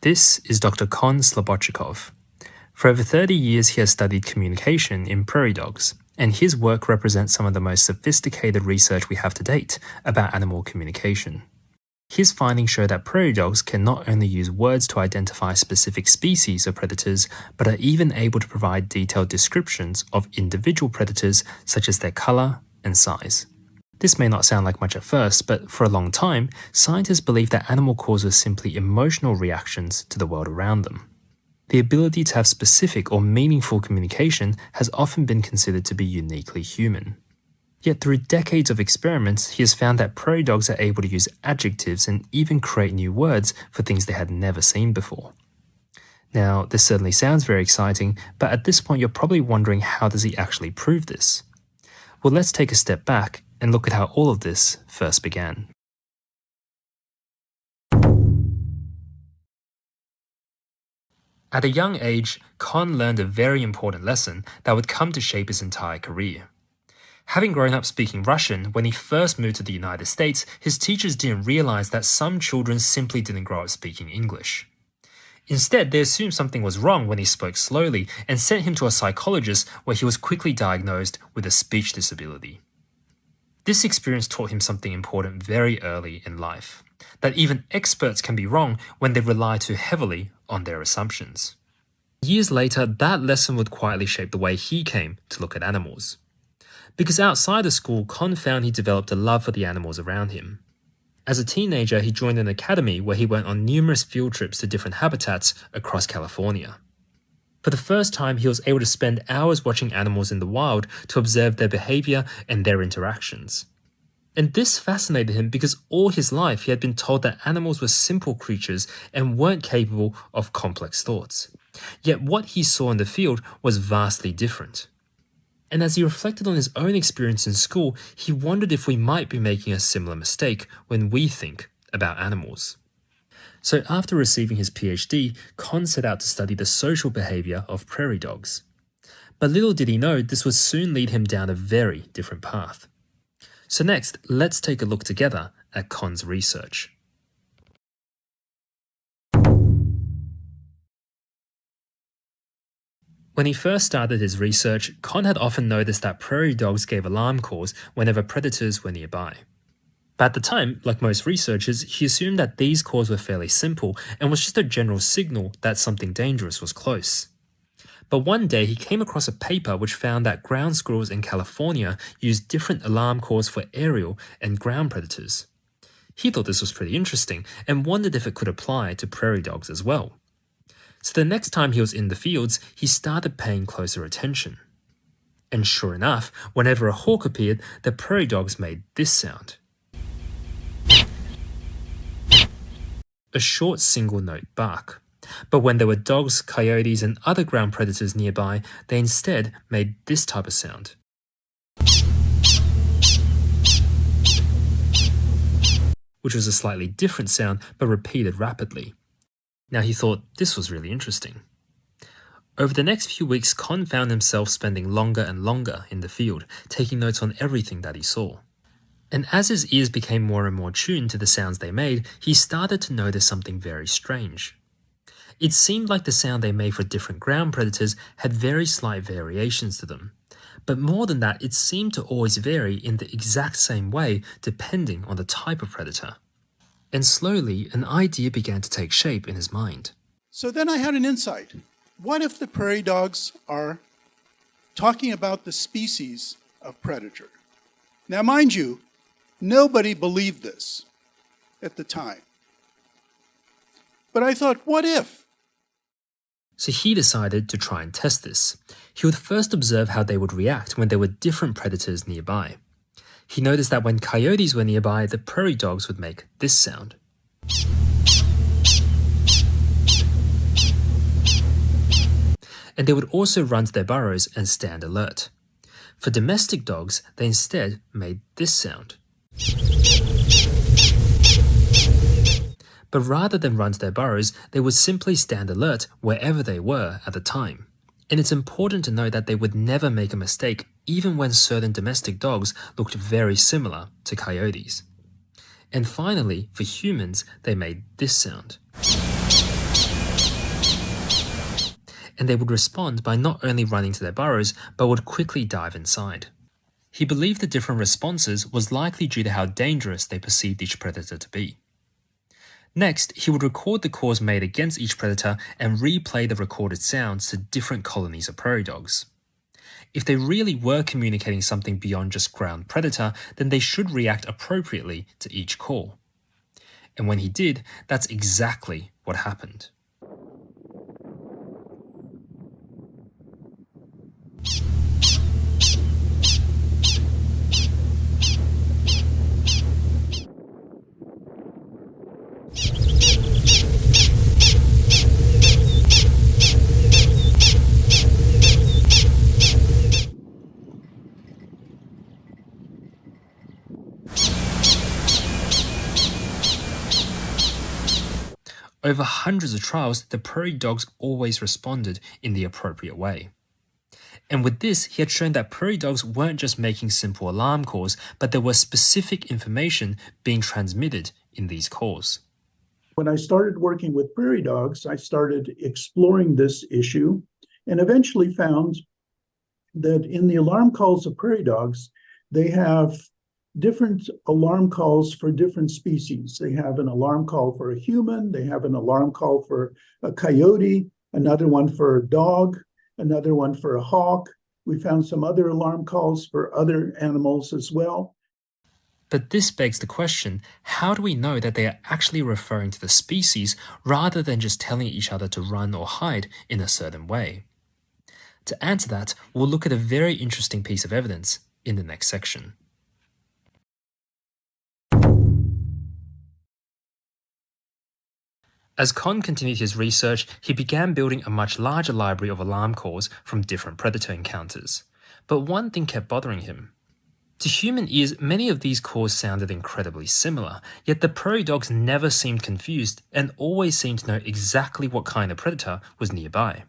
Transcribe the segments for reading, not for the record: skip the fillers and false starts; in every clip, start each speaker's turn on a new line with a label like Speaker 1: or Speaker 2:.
Speaker 1: This is Dr. Slobodchikoff. For over 30 years, he has studied communication in prairie dogs, and his work represents some of the most sophisticated research we have to date about animal communication. His findings show that prairie dogs can not only use words to identify specific species of predators, but are even able to provide detailed descriptions of individual predators such as their color and size. This may not sound like much at first, but for a long time, scientists believed that animal calls were simply emotional reactions to the world around them. The ability to have specific or meaningful communication has often been considered to be uniquely human. Yet through decades of experiments, he has found that prairie dogs are able to use adjectives and even create new words for things they had never seen before. Now, this certainly sounds very exciting, but at this point you're probably wondering, how does he actually prove this? Well, let's take a step back and look at how all of this first began. At a young age, Con learned a very important lesson that would come to shape his entire career. Having grown up speaking Russian, when he first moved to the United States, his teachers didn't realize that some children simply didn't grow up speaking English. Instead, they assumed something was wrong when he spoke slowly and sent him to a psychologist, where he was quickly diagnosed with a speech disability. This experience taught him something important very early in life, that even experts can be wrong when they rely too heavily on their assumptions. Years later, that lesson would quietly shape the way he came to look at animals. Because outside of school, Con found he developed a love for the animals around him. As a teenager, he joined an academy where he went on numerous field trips to different habitats across California. For the first time, he was able to spend hours watching animals in the wild to observe their behavior and their interactions. And this fascinated him because all his life he had been told that animals were simple creatures and weren't capable of complex thoughts. Yet what he saw in the field was vastly different. And as he reflected on his own experience in school, he wondered if we might be making a similar mistake when we think about animals. So after receiving his PhD, Con set out to study the social behavior of prairie dogs. But little did he know this would soon lead him down a very different path. So next, let's take a look together at Con's research. When he first started his research, Con had often noticed that prairie dogs gave alarm calls whenever predators were nearby. But at the time, like most researchers, he assumed that these calls were fairly simple and was just a general signal that something dangerous was close. But one day he came across a paper which found that ground squirrels in California used different alarm calls for aerial and ground predators. He thought this was pretty interesting and wondered if it could apply to prairie dogs as well. So the next time he was in the fields, he started paying closer attention. And sure enough, whenever a hawk appeared, the prairie dogs made this sound. A short single-note bark. But when there were dogs, coyotes, and other ground predators nearby, they instead made this type of sound. Which was a slightly different sound, but repeated rapidly. Now he thought this was really interesting. Over the next few weeks, Con found himself spending longer and longer in the field, taking notes on everything that he saw. And as his ears became more and more tuned to the sounds they made, he started to notice something very strange. It seemed like the sound they made for different ground predators had very slight variations to them. But more than that, it seemed to always vary in the exact same way depending on the type of predator. And slowly, an idea began to take shape in his mind.
Speaker 2: So then I had an insight. What if the prairie dogs are talking about the species of predator? Now, mind you, nobody believed this at the time. But I thought, what if?
Speaker 1: So he decided to try and test this. He would first observe how they would react when there were different predators nearby. He noticed that when coyotes were nearby, the prairie dogs would make this sound. And they would also run to their burrows and stand alert. For domestic dogs, they instead made this sound. But rather than run to their burrows, they would simply stand alert wherever they were at the time. And it's important to note that they would never make a mistake even when certain domestic dogs looked very similar to coyotes. And finally, for humans, they made this sound. and they would respond by not only running to their burrows, but would quickly dive inside. He believed the different responses was likely due to how dangerous they perceived each predator to be. Next, he would record the calls made against each predator and replay the recorded sounds to different colonies of prairie dogs. If they really were communicating something beyond just ground predator, then they should react appropriately to each call. And when he did, that's exactly what happened. Over hundreds of trials, the prairie dogs always responded in the appropriate way. And with this, he had shown that prairie dogs weren't just making simple alarm calls, but there was specific information being transmitted in these calls.
Speaker 2: When I started working with prairie dogs, I started exploring this issue and eventually found that in the alarm calls of prairie dogs, they have different alarm calls for different species. They have an alarm call for a human, they have an alarm call for a coyote, another one for a dog, another one for a hawk. We found some other alarm calls for other animals as well.
Speaker 1: But this begs the question, how do we know that they are actually referring to the species rather than just telling each other to run or hide in a certain way? To answer that, we'll look at a very interesting piece of evidence in the next section. As Con continued his research, he began building a much larger library of alarm calls from different predator encounters. But one thing kept bothering him. To human ears, many of these calls sounded incredibly similar, yet the prairie dogs never seemed confused and always seemed to know exactly what kind of predator was nearby.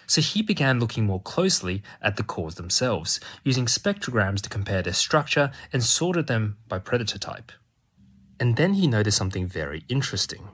Speaker 1: So he began looking more closely at the calls themselves, using spectrograms to compare their structure and sorted them by predator type. And then he noticed something very interesting.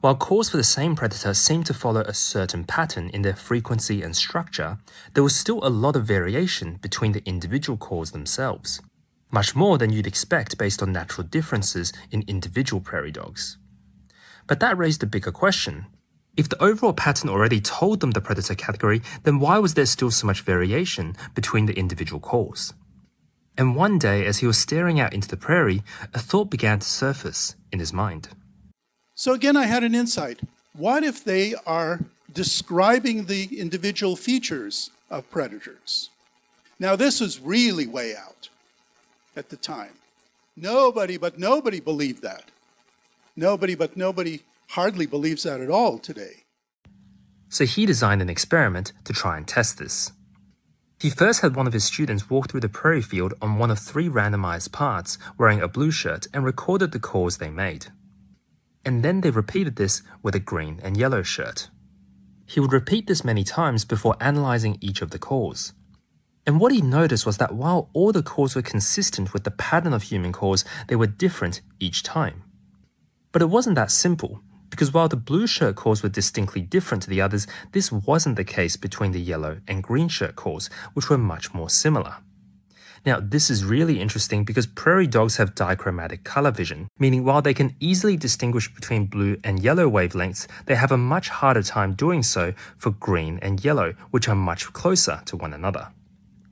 Speaker 1: While calls for the same predator seemed to follow a certain pattern in their frequency and structure, there was still a lot of variation between the individual calls themselves, much more than you'd expect based on natural differences in individual prairie dogs. But that raised a bigger question. If the overall pattern already told them the predator category, then why was there still so much variation between the individual calls? And one day, as he was staring out into the prairie, a thought began to surface in his mind.
Speaker 2: So again, I had an insight. What if they are describing the individual features of predators? Now, this was really way out at the time. Nobody believed that. Nobody hardly believes that at all today.
Speaker 1: So he designed an experiment to try and test this. He first had one of his students walk through the prairie field on one of 3 randomized parts wearing a blue shirt and recorded the calls they made. And then they repeated this with a green and yellow shirt. He would repeat this many times before analyzing each of the calls. And what he noticed was that while all the calls were consistent with the pattern of human calls, they were different each time. But it wasn't that simple, because while the blue shirt calls were distinctly different to the others, this wasn't the case between the yellow and green shirt calls, which were much more similar. Now, this is really interesting because prairie dogs have dichromatic color vision, meaning while they can easily distinguish between blue and yellow wavelengths, they have a much harder time doing so for green and yellow, which are much closer to one another.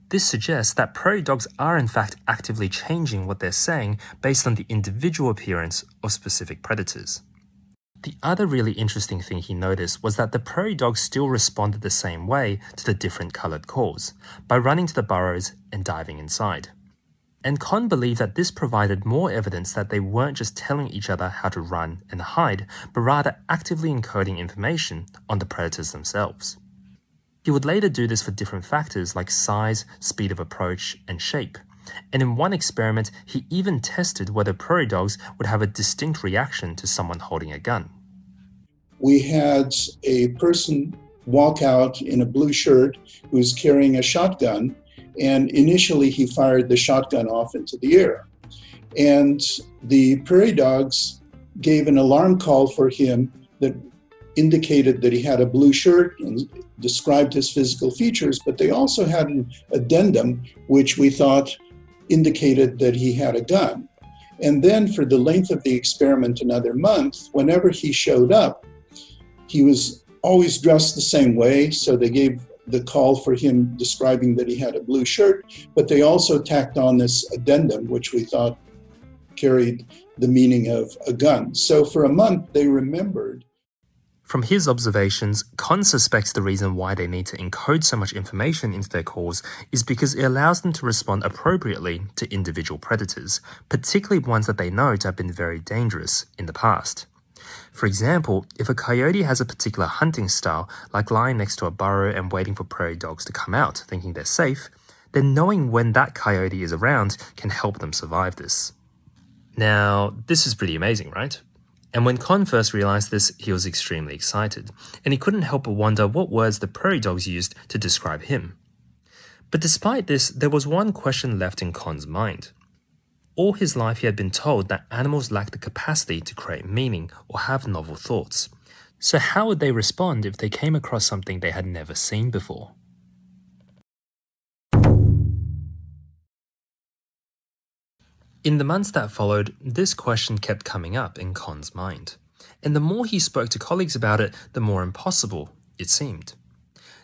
Speaker 1: This suggests that prairie dogs are in fact actively changing what they're saying based on the individual appearance of specific predators. The other really interesting thing he noticed was that the prairie dogs still responded the same way to the different colored calls, by running to the burrows and diving inside. And Con believed that this provided more evidence that they weren't just telling each other how to run and hide, but rather actively encoding information on the predators themselves. He would later do this for different factors like size, speed of approach, and shape. And in one experiment, he even tested whether prairie dogs would have a distinct reaction to someone holding a gun.
Speaker 2: We had a person walk out in a blue shirt who was carrying a shotgun, and initially he fired the shotgun off into the air. And the prairie dogs gave an alarm call for him that indicated that he had a blue shirt and described his physical features, but they also had an addendum, which we thought indicated that he had a gun. And then for the length of the experiment, another month, whenever he showed up, he was always dressed the same way. So they gave the call for him describing that he had a blue shirt, but they also tacked on this addendum, which we thought carried the meaning of a gun. So for a month, they remembered.
Speaker 1: From his observations, Con suspects the reason why they need to encode so much information into their calls is because it allows them to respond appropriately to individual predators, particularly ones that they know to have been very dangerous in the past. For example, if a coyote has a particular hunting style, like lying next to a burrow and waiting for prairie dogs to come out thinking they're safe, then knowing when that coyote is around can help them survive this. Now, this is pretty amazing, right? And when Con first realized this, he was extremely excited, and he couldn't help but wonder what words the prairie dogs used to describe him. But despite this, there was one question left in Con's mind. All his life he had been told that animals lack the capacity to create meaning or have novel thoughts. So how would they respond if they came across something they had never seen before? In the months that followed, this question kept coming up in Con's mind. And the more he spoke to colleagues about it, the more impossible it seemed.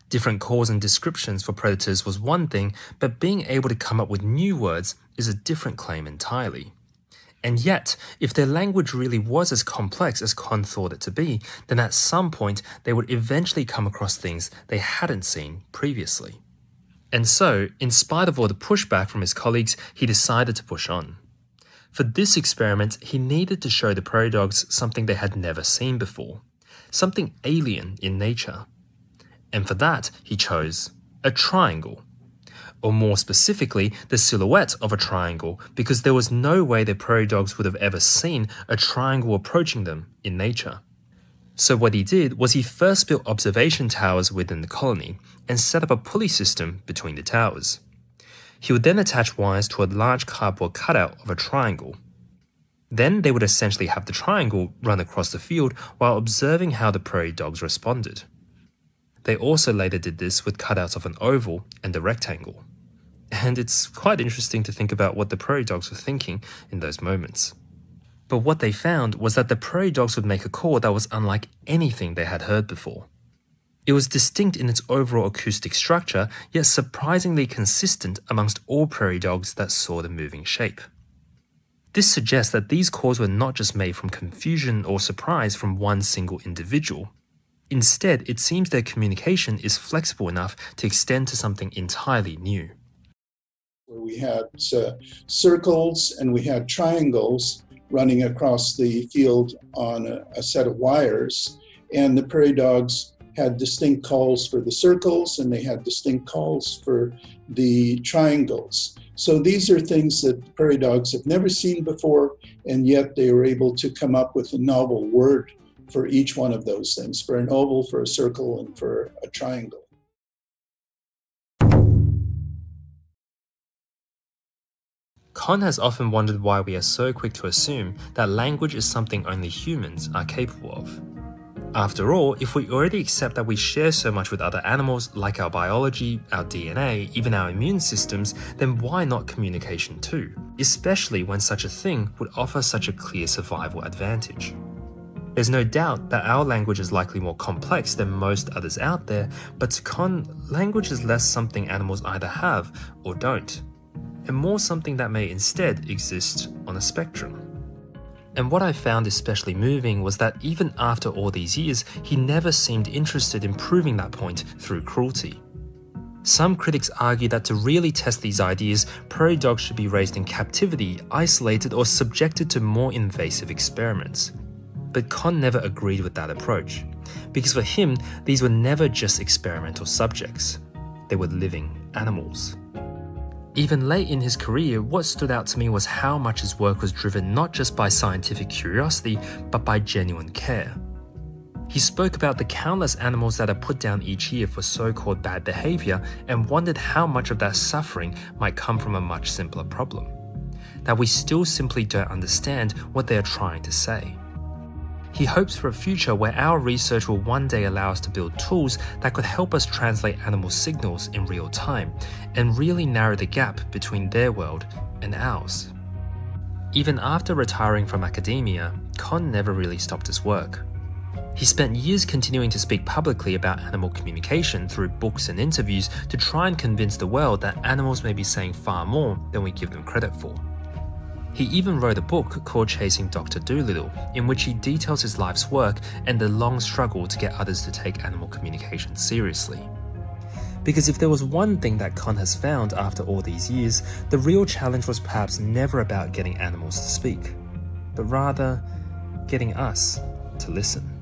Speaker 1: Different calls and descriptions for predators was one thing, but being able to come up with new words is a different claim entirely. And yet, if their language really was as complex as Con thought it to be, then at some point they would eventually come across things they hadn't seen previously. And so, in spite of all the pushback from his colleagues, he decided to push on. For this experiment, he needed to show the prairie dogs something they had never seen before, something alien in nature. And for that, he chose a triangle. Or more specifically, the silhouette of a triangle, because there was no way the prairie dogs would have ever seen a triangle approaching them in nature. So what he did was he first built observation towers within the colony and set up a pulley system between the towers. He would then attach wires to a large cardboard cutout of a triangle. Then they would essentially have the triangle run across the field while observing how the prairie dogs responded. They also later did this with cutouts of an oval and a rectangle. And it's quite interesting to think about what the prairie dogs were thinking in those moments. But what they found was that the prairie dogs would make a call that was unlike anything they had heard before. It was distinct in its overall acoustic structure, yet surprisingly consistent amongst all prairie dogs that saw the moving shape. This suggests that these calls were not just made from confusion or surprise from one single individual. Instead, it seems their communication is flexible enough to extend to something entirely new.
Speaker 2: Where we had circles and we had triangles running across the field on a set of wires, and the prairie dogs had distinct calls for the circles and they had distinct calls for the triangles. So these are things that prairie dogs have never seen before, and yet they were able to come up with a novel word for each one of those things, for an oval, for a circle, and for a triangle.
Speaker 1: Con has often wondered why we are so quick to assume that language is something only humans are capable of. After all, if we already accept that we share so much with other animals, like our biology, our DNA, even our immune systems, then why not communication too? Especially when such a thing would offer such a clear survival advantage. There's no doubt that our language is likely more complex than most others out there, but to Con, language is less something animals either have or don't, and more something that may instead exist on a spectrum. And what I found especially moving was that even after all these years, he never seemed interested in proving that point through cruelty. Some critics argue that to really test these ideas, prairie dogs should be raised in captivity, isolated, or subjected to more invasive experiments. But Con never agreed with that approach, because for him, these were never just experimental subjects. They were living animals. Even late in his career, what stood out to me was how much his work was driven not just by scientific curiosity, but by genuine care. He spoke about the countless animals that are put down each year for so-called bad behavior and wondered how much of that suffering might come from a much simpler problem, that we still simply don't understand what they are trying to say. He hopes for a future where our research will one day allow us to build tools that could help us translate animal signals in real time and really narrow the gap between their world and ours. Even after retiring from academia, Con never really stopped his work. He spent years continuing to speak publicly about animal communication through books and interviews to try and convince the world that animals may be saying far more than we give them credit for. He even wrote a book called Chasing Dr. Dolittle, in which he details his life's work and the long struggle to get others to take animal communication seriously. Because if there was one thing that Con has found after all these years, the real challenge was perhaps never about getting animals to speak, but rather getting us to listen.